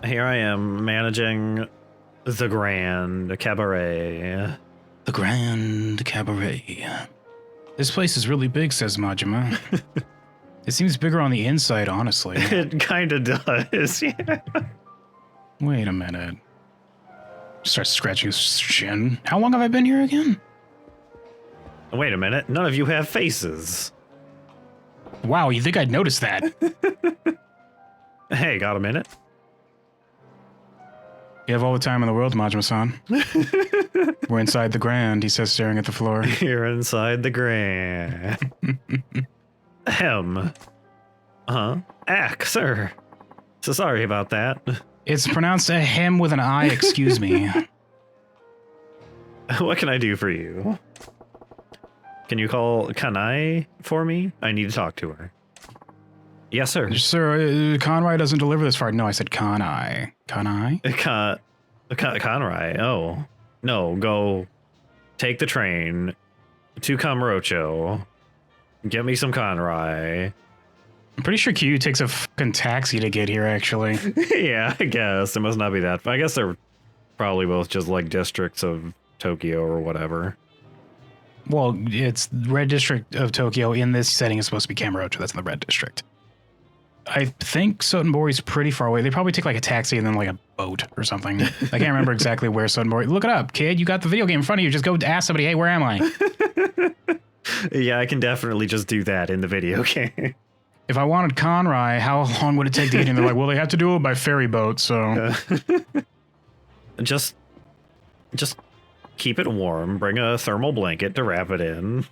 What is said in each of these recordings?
Here I am managing the Grand Cabaret. The Grand Cabaret. This place is really big, says Majima. It seems bigger on the inside, honestly. It kind of does, yeah. Wait a minute. Starts scratching his chin. How long have I been here again? Wait a minute, none of you have faces. Wow, you think I'd notice that? Hey, got a minute? You have all the time in the world, Majima-san. We're inside the Grand, he says, staring at the floor. You're inside the Grand. Ahem. Ack, sir. So sorry about that. It's pronounced a hem with an I, excuse me. What can I do for you? Can you call Kanai for me? I need to talk to her. Yes, sir. Sir, Conrad doesn't deliver this far. No, I said Kanai. Kanai? Conrai. Oh. No, go take the train to Kamurocho. Get me some Conrai. I'm pretty sure Kiryu takes a fucking taxi to get here, actually. Yeah, I guess. It must not be that. I guess they're probably both just like districts of Tokyo or whatever. Well, it's the Red District of Tokyo. In this setting is supposed to be Kamurocho. That's in the Red District. I think Sotenbori's pretty far away. They probably take like a taxi and then like a boat or something. I can't remember exactly where Sotenbori. Look it up, kid. You got the video game in front of you. Just go ask somebody, hey, where am I? Yeah, I can definitely just do that in the video game. If I wanted Conrai, how long would it take to get in? They're like, well, they have to do it by ferry boat, so. Just keep it warm. Bring a thermal blanket to wrap it in.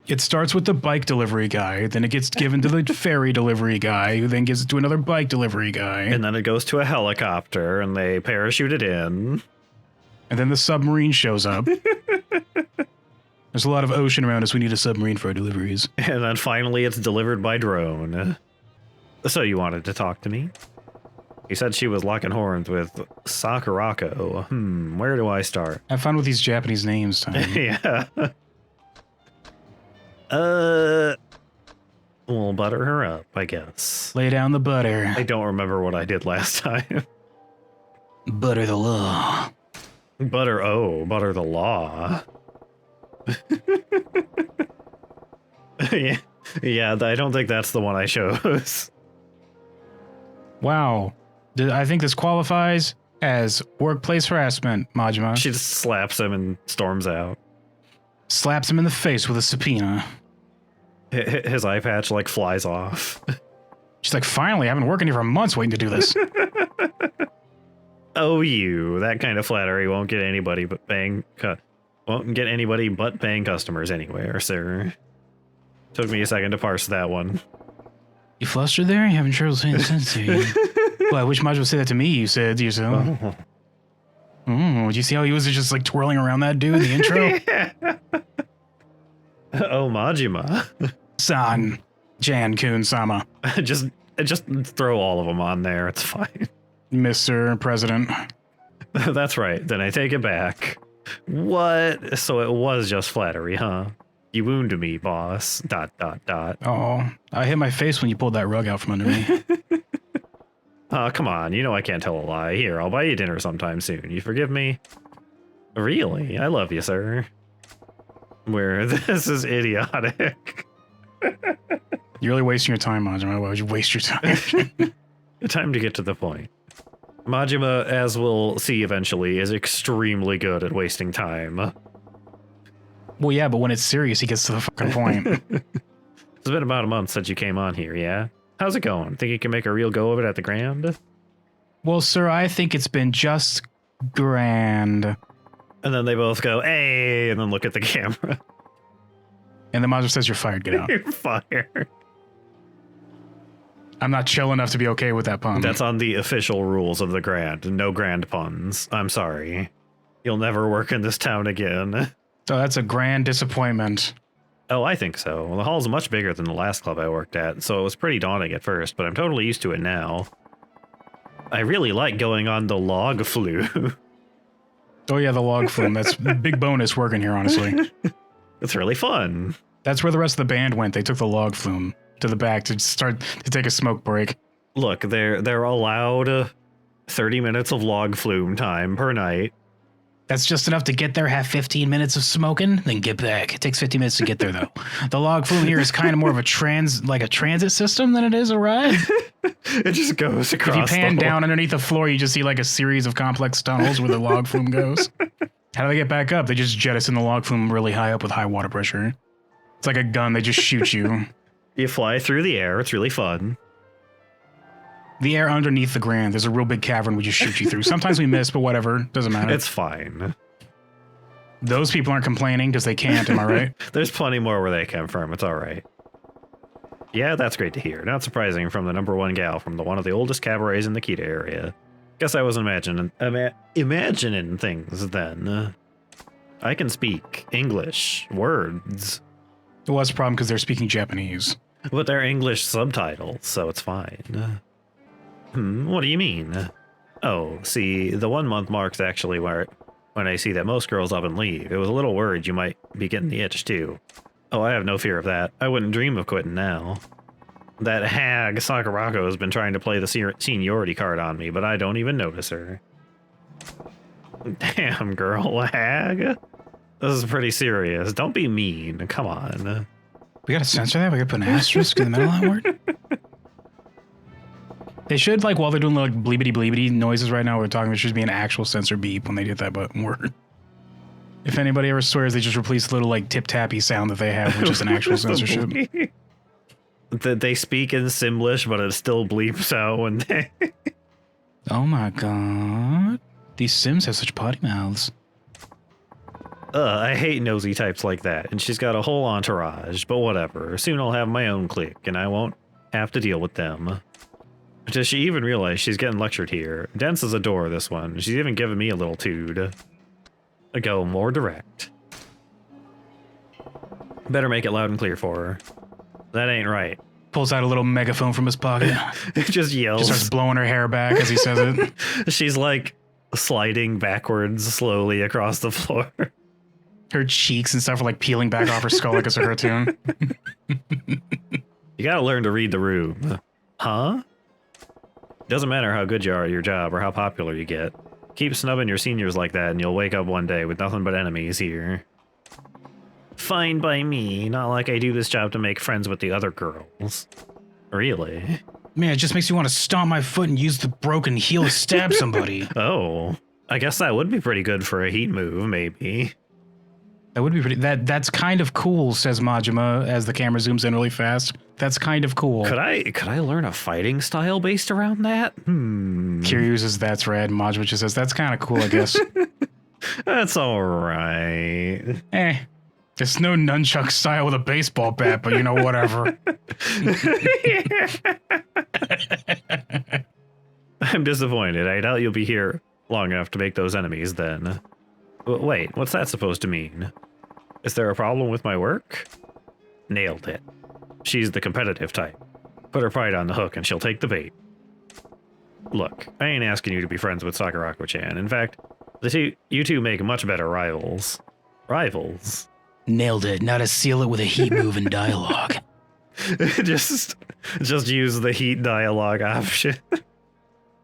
It starts with the bike delivery guy, then it gets given to the ferry delivery guy, who then gives it to another bike delivery guy. And then it goes to a helicopter, and they parachute it in. And then the submarine shows up. There's a lot of ocean around us. We need a submarine for our deliveries. And then finally it's delivered by drone. So you wanted to talk to me? You said she was locking horns with Sakurako. Where do I start? Have fun with these Japanese names, Tom. Yeah. We'll butter her up, I guess. Lay down the butter. I don't remember what I did last time. Butter the law. Butter the law. Yeah, I don't think that's the one I chose. Wow. I think this qualifies as workplace harassment, Majima. She just slaps him and storms out. Slaps him in the face with a subpoena. His eye patch, like, flies off. She's like, finally, I've been working here for months waiting to do this. Oh, that kind of flattery won't get anybody but paying customers anywhere, sir. Took me a second to parse that one. You flustered there? You having trouble saying sense to you? Well, I wish Majima would say that to me, you said to yourself. Did you see how he was just like twirling around that dude in the intro? Oh, Majima. San. Jan-kun-sama. Just throw all of them on there. It's fine. Mr. President. That's right. Then I take it back. What? So it was just flattery, huh? You wounded me, boss. ... Oh, I hit my face when you pulled that rug out from under me. Come on. You know I can't tell a lie. Here, I'll buy you dinner sometime soon. You forgive me? Really? I love you, sir. Where this is idiotic. You're really wasting your time, Majima. Why would you waste your time? Time to get to the point. Majima, as we'll see eventually, is extremely good at wasting time. Well, yeah, but when it's serious, he gets to the fucking point. It's been about a month since you came on here, yeah? How's it going? Think you can make a real go of it at the Grand? Well, sir, I think it's been just grand. And then they both go, hey, and then look at the camera. And the Majima says, you're fired, get out. You're fired. I'm not chill enough to be okay with that pun. That's on the official rules of the Grand. No grand puns. I'm sorry. You'll never work in this town again. So that's a grand disappointment. Oh, I think so. Well, the hall's much bigger than the last club I worked at, so it was pretty daunting at first, but I'm totally used to it now. I really like going on the log flume. Oh yeah, the log flume. That's a big bonus working here, honestly. It's really fun. That's where the rest of the band went. They took the log flume to the back to start to take a smoke break. Look, they're allowed 30 minutes of log flume time per night. That's just enough to get there, have 15 minutes of smoking, then get back. It takes 15 minutes to get there, though. The log flume here is kind of more of a transit system than it is a ride. It just goes across. If you pan down underneath the floor, you just see like a series of complex tunnels where the log flume goes. How do they get back up? They just jettison the log flume really high up with high water pressure. It's like a gun. They just shoot you. You fly through the air. It's really fun. The air underneath the ground. There's a real big cavern we just shoot you through. Sometimes we miss, but whatever. Doesn't matter. It's fine. Those people aren't complaining because they can't, am I right? There's plenty more where they come from. It's all right. Yeah, that's great to hear. Not surprising from the #1 gal from one of the oldest cabarets in the Kita area. Guess I was imagining things then. I can speak English words. Well, that's a problem because they're speaking Japanese. But they're English subtitles, so it's fine. What do you mean? Oh, see, the 1 month mark's actually when I see that most girls up and leave. It was a little worried you might be getting the itch too. Oh, I have no fear of that. I wouldn't dream of quitting now. That hag Sakurako has been trying to play the seniority card on me, but I don't even notice her. Damn, girl, a hag? This is pretty serious. Don't be mean. Come on. We gotta censor that? We gotta put an asterisk in the middle of that word? They should, like, while they're doing like bleepity bleepity noises right now, we're talking, there should be an actual censor beep when they get that button word. If anybody ever swears, they just replace the little like tip tappy sound that they have with just an actual censorship. That they speak in Simlish, but it still bleeps out when they. Oh my god. These Sims have such potty mouths. I hate nosy types like that, and she's got a whole entourage, but whatever. Soon I'll have my own clique, and I won't have to deal with them. Does she even realize she's getting lectured here? Dense as a door, this one. She's even giving me a little tood. Go more direct. Better make it loud and clear for her. That ain't right. Pulls out a little megaphone from his pocket. It just yells. Just starts blowing her hair back as he says it. She's like sliding backwards slowly across the floor. Her cheeks and stuff are like peeling back off her skull like it's a cartoon. You gotta learn to read the room. Huh? Doesn't matter how good you are at your job or how popular you get. Keep snubbing your seniors like that and you'll wake up one day with nothing but enemies here. Fine by me, not like I do this job to make friends with the other girls. Really? Man, it just makes me want to stomp my foot and use the broken heel to stab somebody. Oh, I guess that would be pretty good for a heat move, maybe. That would be pretty. That's kind of cool, says Majima as the camera zooms in really fast. That's kind of cool. Could I learn a fighting style based around that? Kiryu says that's rad. Majima just says that's kind of cool, I guess. That's all right. It's no nunchuck style with a baseball bat, but you know, whatever. I'm disappointed. I doubt you'll be here long enough to make those enemies then. Wait, what's that supposed to mean? Is there a problem with my work? Nailed it. She's the competitive type. Put her pride on the hook and she'll take the bait. Look, I ain't asking you to be friends with Sakurako-chan. In fact, you two make much better rivals. Rivals? Nailed it. Now to seal it with a heat move and dialogue. just use the heat dialogue option.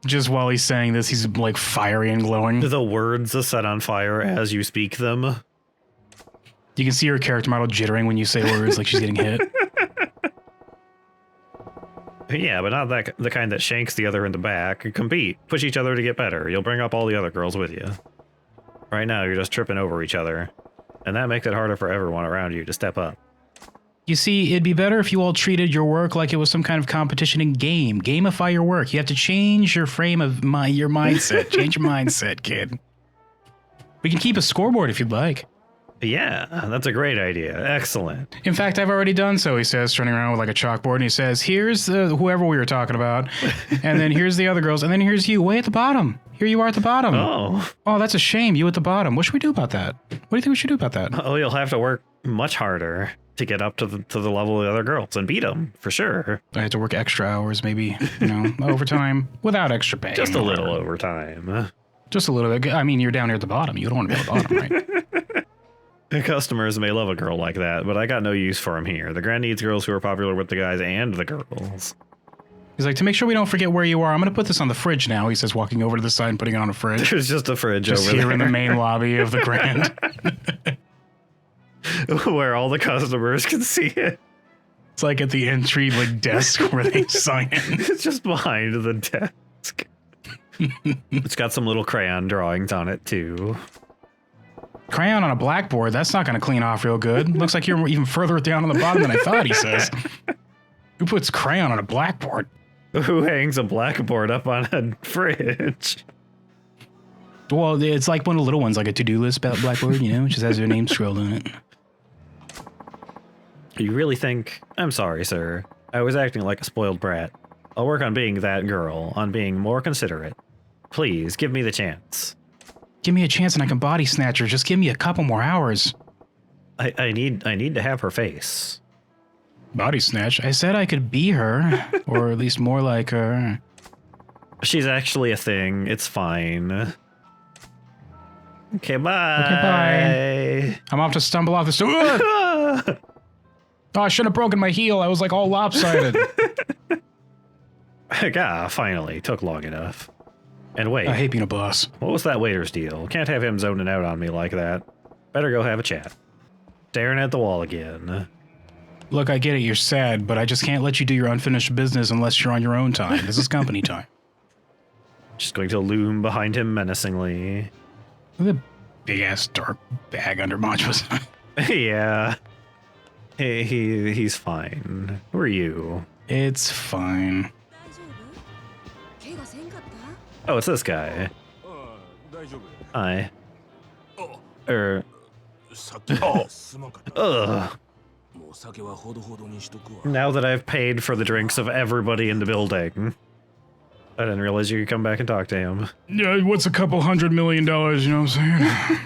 Just while he's saying this, he's like fiery and glowing. The words are set on fire as you speak them. You can see her character model jittering when you say words like she's getting hit. Yeah, but not the kind that shanks the other in the back. Compete. Push each other to get better. You'll bring up all the other girls with you. Right now, you're just tripping over each other. And that makes it harder for everyone around you to step up. You see, it'd be better if you all treated your work like it was some kind of competition in game. Gamify your work. You have to change your frame of your mindset. Change your mindset, kid. We can keep a scoreboard if you'd like. Yeah, that's a great idea. Excellent. In fact, I've already done so, he says, turning around with like a chalkboard, and he says, here's whoever we were talking about, and then here's the other girls, and then here's you way at the bottom. Here you are at the bottom. Oh, that's a shame. You at the bottom. What should we do about that? What do you think we should do about that? Oh, you'll have to work much harder to get up to the level of the other girls and beat them, for sure. I had to work extra hours, maybe, overtime, without extra pay. Just a little overtime. Just a little bit. I mean, you're down here at the bottom. You don't want to be at the bottom, right? Customers may love a girl like that, but I got no use for them here. The Grand needs girls who are popular with the guys and the girls. He's like, to make sure we don't forget where you are, I'm going to put this on the fridge now. He says, walking over to the side and putting it on a fridge. There's just a fridge Just over here there. in the main lobby of the Grand. Where all the customers can see it. It's like at the entry like desk where they sign in. It's just behind the desk. It's got some little crayon drawings on it, too. Crayon on a blackboard, that's not going to clean off real good. Looks like you're even further down on the bottom than I thought, he says. Who puts crayon on a blackboard? Who hangs a blackboard up on a fridge? Well, it's like one of the little ones, like a to-do list blackboard, you know, it just has your name scrolled on it. You really think... I'm sorry, sir. I was acting like a spoiled brat. I'll work on being that girl, on being more considerate. Please, give me the chance. Give me a chance and I can body snatch her. Just give me a couple more hours. I need to have her face. Body snatch? I said I could be her, or at least more like her. She's actually a thing. It's fine. Okay, bye. Okay, bye. I'm off to stumble off the stairs. Oh, I should have broken my heel. I was like all lopsided. Finally. Took long enough. And wait. I hate being a boss. What was that waiter's deal? Can't have him zoning out on me like that. Better go have a chat. Staring at the wall again. Look, I get it. You're sad, but I just can't let you do your unfinished business unless you're on your own time. This is company time. Just going to loom behind him menacingly. Look at the big-ass dark bag under Majima's. Yeah. He's fine. Who are you? It's fine. Oh, it's this guy. Hi. Ugh. Now that I've paid for the drinks of everybody in the building. I didn't realize you could come back and talk to him. Yeah, what's a couple $100 million, you know what I'm saying?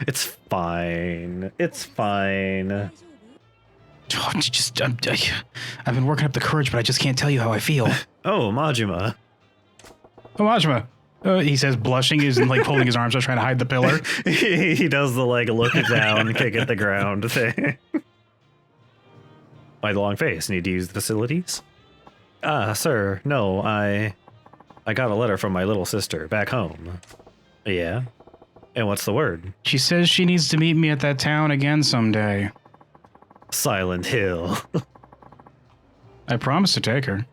It's fine. It's fine. Oh, I've been working up the courage, but I just can't tell you how I feel. Oh, Majima. Oh, Majima. He says, blushing, is like holding his arms out, trying to hide the pillar. He does the like look down, kick at the ground thing. Why the long face? Need to use the facilities? Ah, sir, no, I got a letter from my little sister back home. Yeah? And what's the word? She says she needs to meet me at that town again someday. Silent Hill. I promised to take her.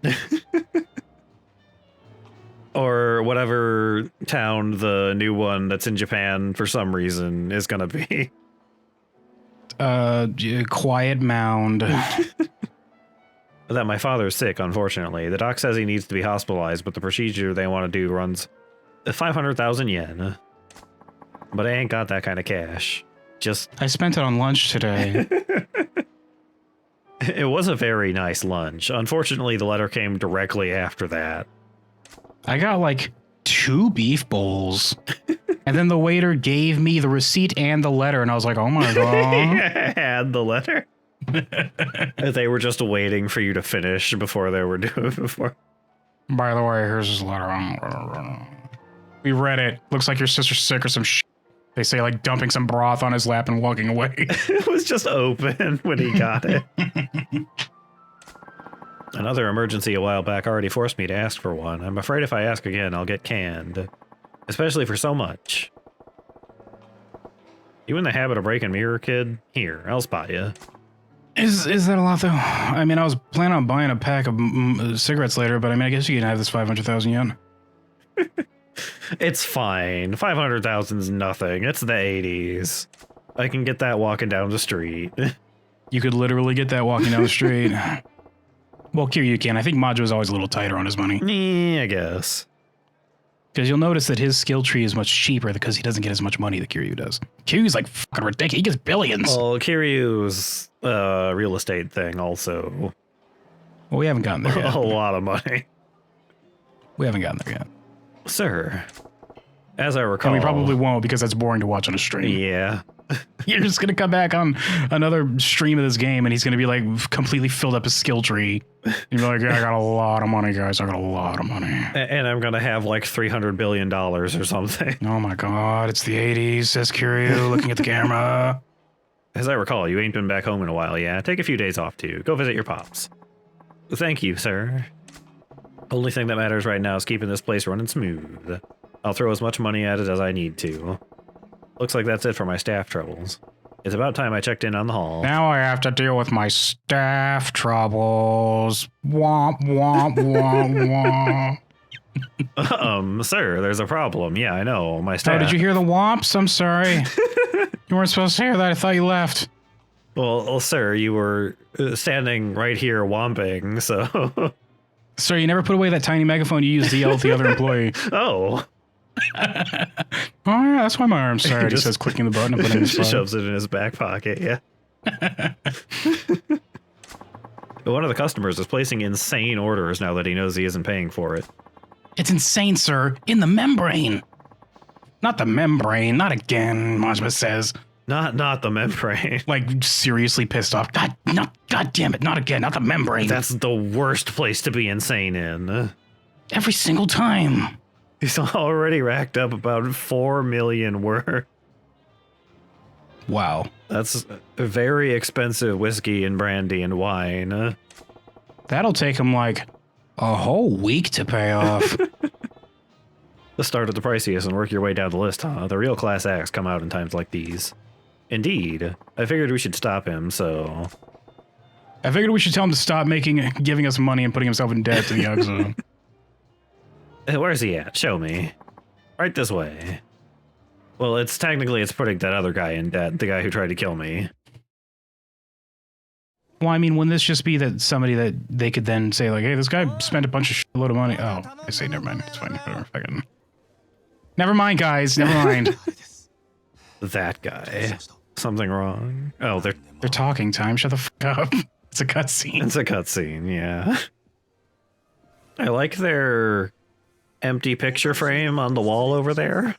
Or whatever town the new one that's in Japan for some reason is gonna be. Quiet Mound. That my father's sick, unfortunately. The doc says he needs to be hospitalized, but the procedure they want to do runs 500,000 yen. But I ain't got that kind of cash. Just... I spent it on lunch today. It was a very nice lunch. Unfortunately, the letter came directly after that. I got like 2 beef bowls. And then the waiter gave me the receipt and the letter, and I was like, oh my god. Had the letter? They were just waiting for you to finish before they were doing before. By the way, here's his letter. We read it. Looks like your sister's sick or some shit. They say like dumping some broth on his lap and walking away. It was just open when he got it. Another emergency a while back already forced me to ask for one. I'm afraid if I ask again, I'll get canned. Especially for so much. You in the habit of breaking mirror, kid? Here, I'll spot you. Is that a lot though? I mean, I was planning on buying a pack of cigarettes later, but I mean, I guess you can have this 500,000 yen. It's fine. 500,000's nothing. It's the 80s. I can get that walking down the street. You could literally get that walking down the street. Well, Kiryu can. I think Majima's always a little tighter on his money. Yeah, I guess. Because you'll notice that his skill tree is much cheaper because he doesn't get as much money that Kiryu does. Kiryu's like fucking ridiculous. He gets billions. Well, Kiryu's real estate thing also. Well, we haven't gotten there yet. A lot of money. We haven't gotten there yet. Sir, as I recall... And we probably won't because that's boring to watch on a stream. Yeah. You're just going to come back on another stream of this game and he's going to be like completely filled up his skill tree. You'll be like, yeah, I got a lot of money, guys. I got a lot of money. And I'm going to have like $300 billion or something. Oh my god, it's the 80s, says Kiryu, looking at the camera. As I recall, you ain't been back home in a while, yeah? Take a few days off too. Go visit your pops. Thank you, sir. Only thing that matters right now is keeping this place running smooth. I'll throw as much money at it as I need to. Looks like that's it for my staff troubles. It's about time I checked in on the hall. Now I have to deal with my staff troubles. Womp, womp, womp, womp. Sir, there's a problem. Yeah, I know. My staff. Oh, did you hear the womps? I'm sorry. You weren't supposed to hear that. I thought you left. Well, sir, you were standing right here womping, so... Sir, you never put away that tiny megaphone you used to yell at the other employee. Oh. Oh, yeah, that's why my arm's tired. He says clicking the button and putting it in his He shoves it in his back pocket, yeah. One of the customers is placing insane orders now that he knows he isn't paying for it. It's insane, sir. In the membrane. Not the membrane. Not again, Majima says. Not the membrane. Like, seriously pissed off. God damn it, not again, not the membrane. That's the worst place to be insane in. Every single time. He's already racked up about 4 million worth. Wow. That's very expensive whiskey and brandy and wine. That'll take him like a whole week to pay off. Let's start at the priciest and work your way down the list, huh? The real class acts come out in times like these. Indeed. I figured we should stop him, so... I figured we should tell him to stop giving us money and putting himself in debt to the Yakuza. Where's he at? Show me. Right this way. Well, it's putting that other guy in debt, the guy who tried to kill me. Well, I mean, wouldn't this just be that somebody that they could then say, like, hey, this guy spent a bunch of shitload of money. Oh, I say, never mind. It's fine. Whatever. Fucking... Never mind, guys. Never mind. That guy. Something wrong? Oh, they're talking time. Shut the fuck up. It's a cutscene. It's a cutscene, yeah. I like their empty picture frame on the wall over there.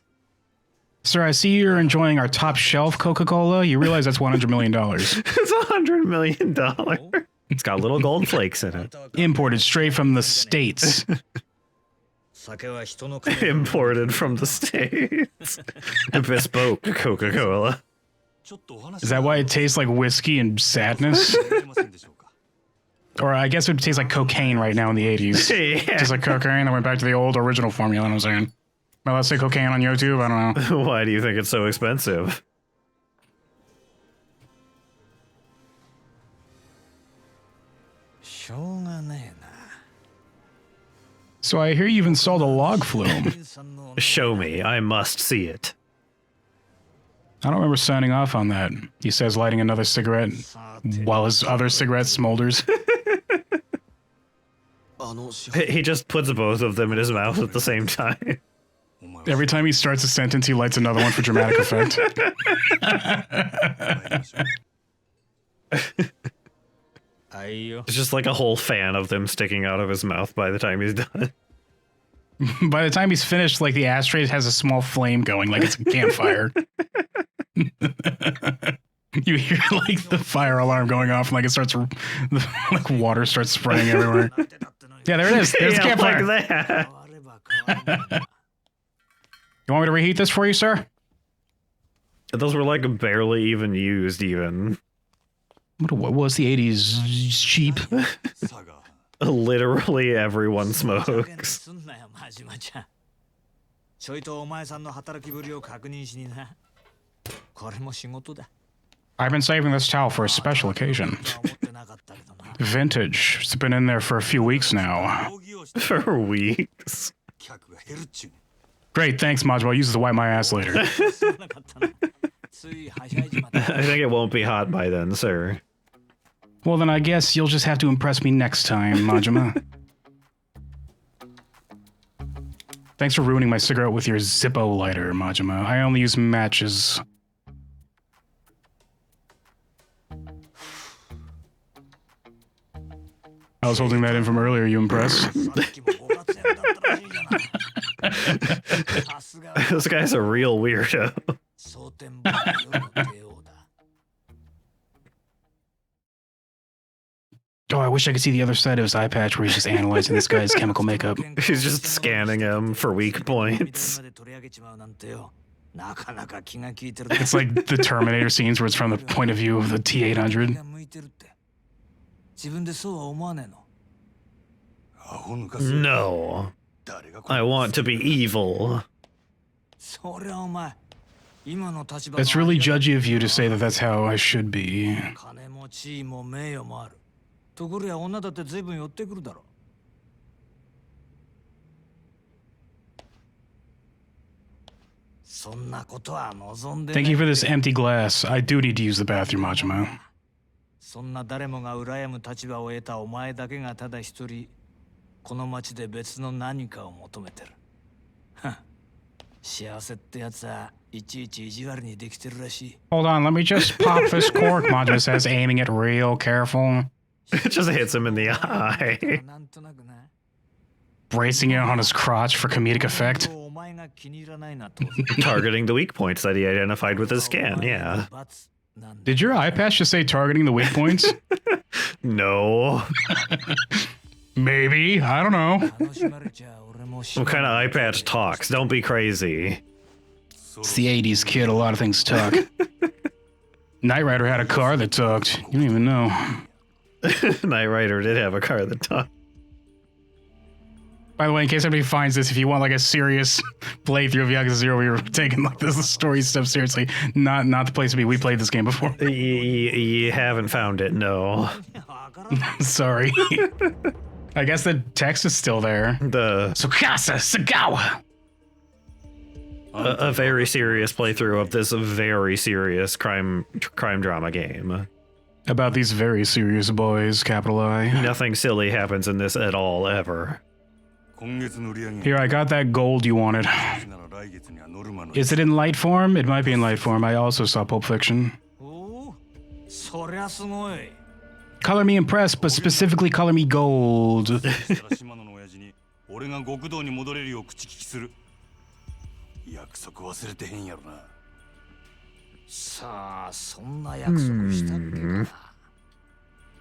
Sir, I see you're enjoying our top shelf Coca-Cola. You realize that's $100 million. It's $100 million. It's got little gold flakes in it. Imported straight from the States. Imported from the States. Bespoke Coca-Cola. Is that why it tastes like whiskey and sadness? Or I guess it would taste like cocaine right now in the 80s. Yeah. Just like cocaine that went back to the old original formula, you know what I'm saying? Well, let's say cocaine on YouTube, I don't know. Why do you think it's so expensive? So I hear you even saw the log flume. Show me. I must see it. I don't remember signing off on that. He says, lighting another cigarette while his other cigarette smolders. He just puts both of them in his mouth at the same time. Every time he starts a sentence, he lights another one for dramatic effect. It's just like a whole fan of them sticking out of his mouth by the time he's done. By the time he's finished, like the ashtray has a small flame going, like it's a campfire. You hear like the fire alarm going off, and like it starts, like water starts spraying everywhere. Yeah, there it is. There's the campfire. Like that. You want me to reheat this for you, sir? Those were like barely even used, even. What was the 80s cheap? Literally everyone smokes. I've been saving this towel for a special occasion. Vintage. It's been in there for a few weeks now. For weeks. Great, thanks, Majima. I'll use it to wipe my ass later. I think it won't be hot by then, sir. Well, then I guess you'll just have to impress me next time, Majima. Thanks for ruining my cigarette with your Zippo lighter, Majima. I only use matches. I was holding that in from earlier, you impressed? This guy's a real weirdo. Oh, I wish I could see the other side of his eye patch where he's just analyzing this guy's chemical makeup. He's just scanning him for weak points. It's like the Terminator scenes where it's from the point of view of the T-800. No. I want to be evil. That's really judgy of you to say that that's how I should be. Thank you for this empty glass. I do need to use the bathroom, Majima. そんな誰もが羨む立場を得たお前だけがただ一人この町で別の何かを求めてる。幸せってやつはいちいち意地悪にできてるらしい。Hold on, let me just pop this cork, Majima says, aiming it real careful. It just hits him in the eye. なんとなくな。 Bracing it on his crotch for comedic effect. お前が気に入らないなと。 Targeting the weak points that he identified with his scan, yeah. Did your eye patch just say targeting the weak points? No. Maybe. I don't know. What kind of eye patch talks? Don't be crazy. It's the 80s, kid. A lot of things talk. Knight Rider had a car that talked. You don't even know. Knight Rider did have a car that talked. By the way, in case anybody finds this, if you want like a serious playthrough of Yakuza 0 where you're taking like this story stuff seriously, not the place to be. We played this game before. You haven't found it, no. Sorry. I guess the text is still there. The Tsukasa Sagawa. a very serious playthrough of this very serious crime drama game. About these very serious boys, capital I. Nothing silly happens in this at all, ever. Here, I got that gold you wanted. Is it in light form? It might be in light form. I also saw Pulp Fiction. Color me impressed, but specifically color me gold.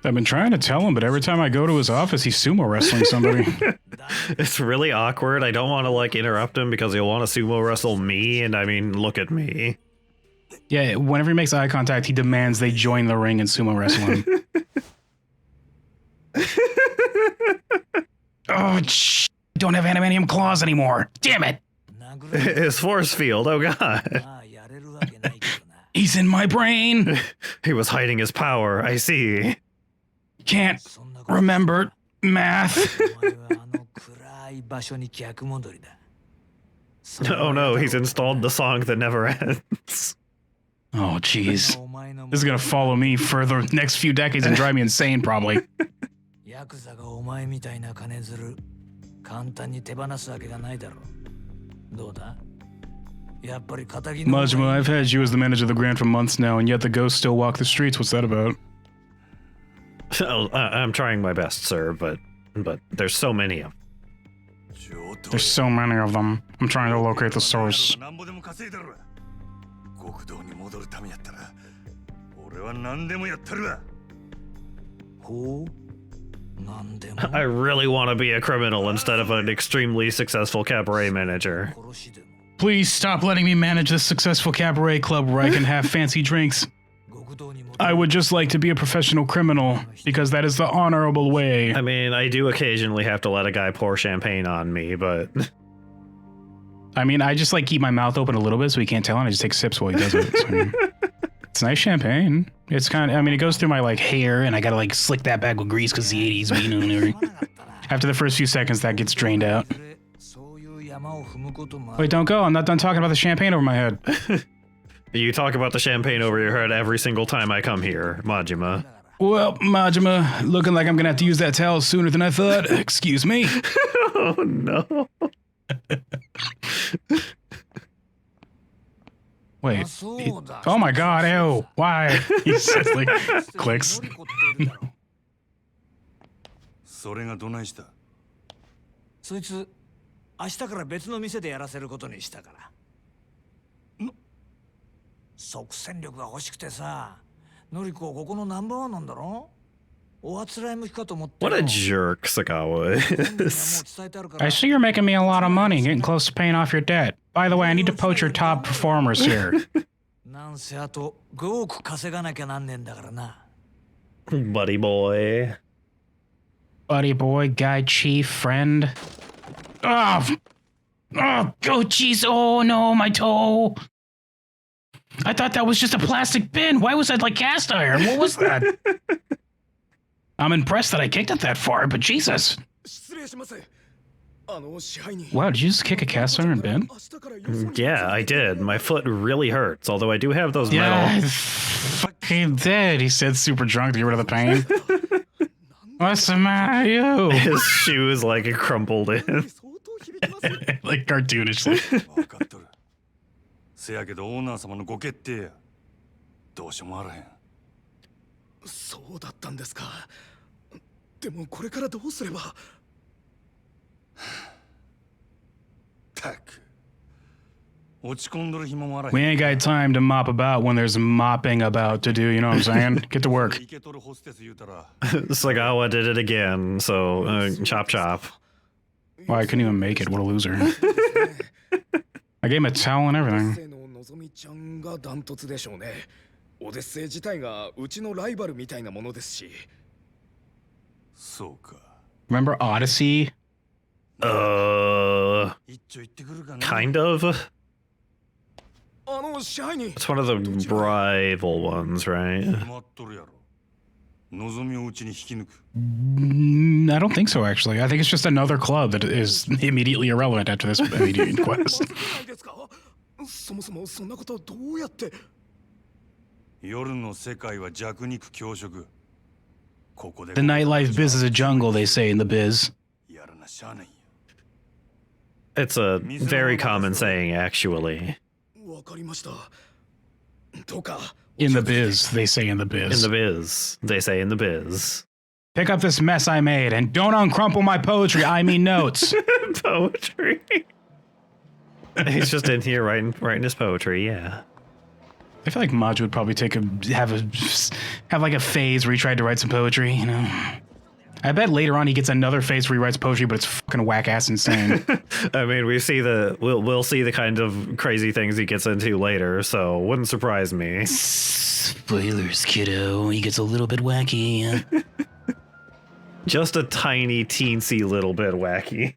I've been trying to tell him, but every time I go to his office, he's sumo wrestling somebody. It's really awkward. I don't want to like interrupt him because he'll want to sumo wrestle me, and I mean, look at me. Yeah, whenever he makes eye contact, he demands they join the ring and sumo wrestle him. Oh, shh. I don't have adamantium claws anymore. Damn it. His force field, oh god. He's in my brain. He was hiding his power, I see. Can't remember math. Oh no, he's installed the song that never ends. Oh, jeez. This is gonna follow me for the next few decades and drive me insane, probably. Majima, I've had you as the manager of the Grand for months now, and yet the ghosts still walk the streets. What's that about? Oh, I'm trying my best, sir, but there's so many of them. There's so many of them. I'm trying to locate the source. I really want to be a criminal instead of an extremely successful cabaret manager. Please stop letting me manage this successful cabaret club where I can have fancy drinks. I would just like to be a professional criminal, because that is the honorable way. I mean, I do occasionally have to let a guy pour champagne on me, but... I mean, I just like keep my mouth open a little bit so he can't tell, and I just take sips while he does it. So, it's nice champagne. It's kind of, I mean, it goes through my like hair, and I gotta like slick that back with grease because the 80s, but you know, and everything. After the first few seconds, that gets drained out. Wait, don't go. I'm not done talking about the champagne over my head. You talk about the champagne over your head every single time I come here, Majima. Well, Majima, looking like I'm gonna have to use that towel sooner than I thought. Excuse me. Oh, no. Wait. Oh my god, ew. Why? He just like clicks. それがどないした？そいつ明日から別の店でやらせることにしたから。即戦力が欲しくてさ、のりこここのナンバーワンなんだろ？おあつらい向きかと思って。What a jerk Sagawa is. I see you're making me a lot of money, getting close to paying off your debt. By the way, I need to poach your top performers here. なんせあと5億稼がなきゃなんねんだからな。Buddy boy. Buddy boy, guy chief, friend. Oh, oh, jeez. Oh no, my toe. I thought that was just a plastic bin. Why was that like cast iron? What was that? I'm impressed that I kicked it that far, but Jesus. Wow, did you just kick a cast iron bin? Yeah, I did. My foot really hurts, although I do have those Yeah, I metal. fucking did. He said super drunk to get rid of the pain. What's the matter, you? His shoes like crumpled in. Like cartoonishly. せやけどオーナー様のご決定や。どうしようもあらへん。そうだったんですか。でもこれからどうすれば。たく。落ち込んどる暇もあらへん。 We ain't got time to mop about when there's mopping about to do, you know what I'm saying? Get to work. イケとるホステス言うたら。 Sagawa did it again, so chop chop. Wow, I couldn't even make it. What a loser. I gave him a towel and everything. のぞみちゃんがダントツでしょうね。オデッセイ自体がうちのライバルみたいなものですし。そうか。 Remember Odyssey? 一丁行ってくるかな。 Kind of. 支配人。 It's one of the rival ones, right? 決まっとるやろ。のぞみをうちに引き抜く。 I don't think so, actually. I think it's just another club that is immediately irrelevant after this immediate quest. そもそもそんなことどうやって。夜の世界は弱肉強食。ここで。 The nightlife biz is a jungle, they say in the biz. やらなしゃあないんや。 It's a very common saying, actually. わかりました。どうか。 In the biz, they say in the biz. In the biz. They say in the biz. Pick up this mess I made and don't uncrumple my poetry, I mean notes. Poetry. He's just in here writing his poetry, yeah. I feel like Maj would probably have like a phase where he tried to write some poetry, you know. I bet later on he gets another phase where he writes poetry, but it's fucking whack ass insane. I mean, we'll see the kind of crazy things he gets into later, so wouldn't surprise me. Spoilers, kiddo. He gets a little bit wacky. Just a tiny, teensy little bit wacky.